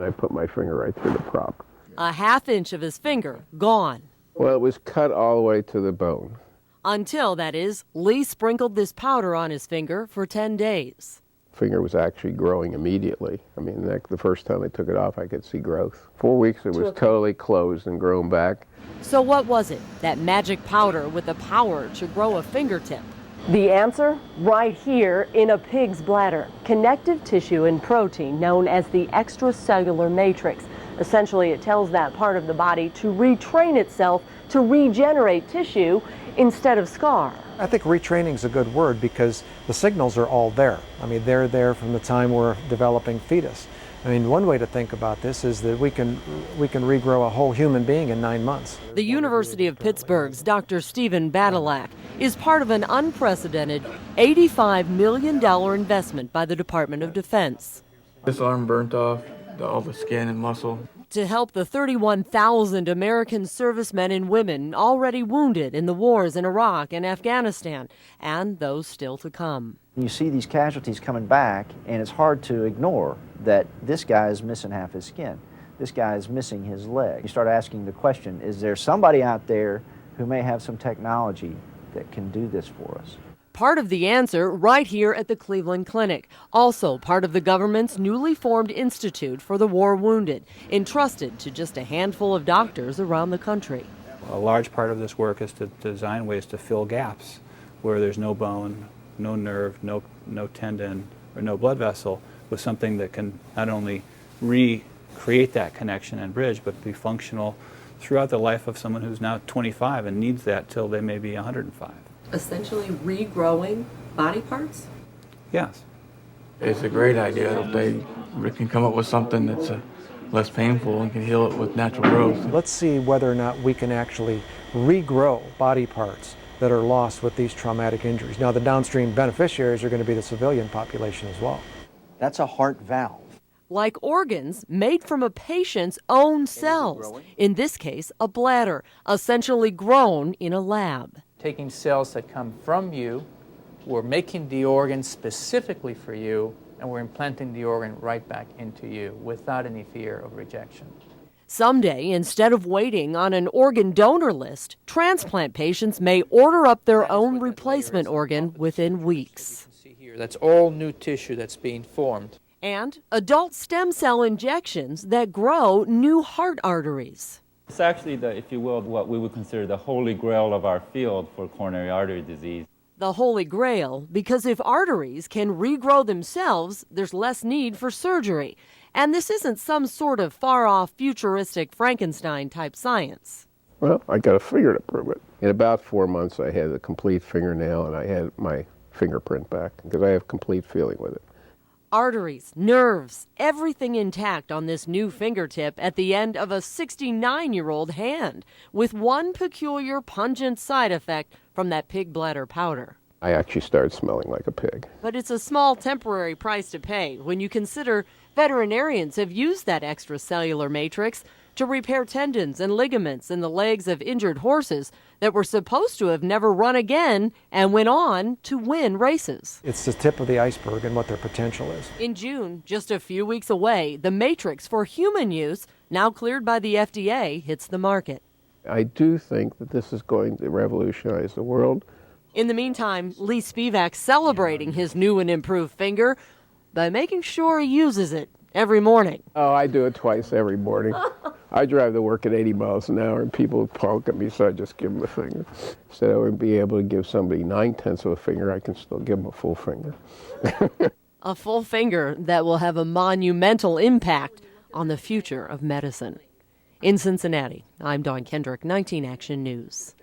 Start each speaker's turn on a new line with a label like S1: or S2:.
S1: I put my finger right through the prop.
S2: A half-inch of his finger gone.
S1: Well, it was cut all the way to the bone.
S2: Until, that is, Lee sprinkled this powder on his finger for 10 days.
S1: Finger was actually growing immediately. I mean, the first time I took it off, I could see growth. 4 weeks, it was totally closed and grown back.
S2: So what was it, that magic powder with the power to grow a fingertip?
S3: The answer? Right here in a pig's bladder. Connective tissue and protein known as the extracellular matrix. Essentially, it tells that part of the body to retrain itself to regenerate tissue instead of scar.
S4: I think retraining is a good word because the signals are all there. I mean, they're there from the time we're developing fetus. I mean, one way to think about this is that we can regrow a whole human being in 9 months.
S2: The University of Pittsburgh's Dr. Stephen Badilak is part of an unprecedented $85 million investment by the Department of Defense.
S5: This arm burnt off, all the skin and muscle.
S2: To help the 31,000 American servicemen and women already wounded in the wars in Iraq and Afghanistan, and those still to come.
S6: You see these casualties coming back, and it's hard to ignore that this guy is missing half his skin. This guy is missing his leg. You start asking the question, is there somebody out there who may have some technology that can do this for us?
S2: Part of the answer right here at the Cleveland Clinic. Also part of the government's newly formed Institute for the War Wounded, entrusted to just a handful of doctors around the country.
S7: A large part of this work is to design ways to fill gaps where there's no bone, no nerve, no tendon, or no blood vessel, with something that can not only recreate that connection and bridge, but be functional throughout the life of someone who's now 25 and needs that till they may be 105.
S2: Essentially regrowing body parts?
S7: Yes.
S5: It's a great idea if they can come up with something that's less painful and can heal it with natural growth.
S4: Let's see whether or not we can actually regrow body parts that are lost with these traumatic injuries. Now, the downstream beneficiaries are going to be the civilian population as well.
S6: That's a heart valve.
S2: Like organs made from a patient's own cells. In this case, a bladder, essentially grown in a lab.
S8: Taking cells that come from you, we're making the organ specifically for you, and we're implanting the organ right back into you without any fear of rejection.
S2: Someday, instead of waiting on an organ donor list, transplant patients may order up their own replacement organ within weeks.
S8: That's all new tissue that's being formed.
S2: And adult stem cell injections that grow new heart arteries.
S9: It's actually, if you will, what we would consider the holy grail of our field for coronary artery disease.
S2: The holy grail, because if arteries can regrow themselves, there's less need for surgery. And this isn't some sort of far-off, futuristic Frankenstein-type science.
S1: Well, I got a finger to prove it. In about 4 months, I had a complete fingernail, and I had my fingerprint back, because I have complete feeling with it.
S2: Arteries, nerves, everything intact on this new fingertip at the end of a 69-year-old hand, with one peculiar pungent side effect from that pig bladder powder.
S1: I actually started smelling like a pig.
S2: But it's a small temporary price to pay when you consider veterinarians have used that extracellular matrix to repair tendons and ligaments in the legs of injured horses that were supposed to have never run again and went on to win races.
S4: It's the tip of the iceberg and what their potential is.
S2: In June, just a few weeks away, the matrix for human use, now cleared by the FDA, hits the market.
S1: I do think that this is going to revolutionize the world.
S2: In the meantime, Lee Spivak's celebrating his new and improved finger by making sure he uses it every morning.
S1: Oh, I do it twice every morning. I drive to work at 80 miles an hour and people honk at me, so I just give them the finger. Instead of being able to give somebody 9/10 of a finger, I can still give them a full finger.
S2: A full finger that will have a monumental impact on the future of medicine. In Cincinnati, I'm Dawn Kendrick, 19 Action News.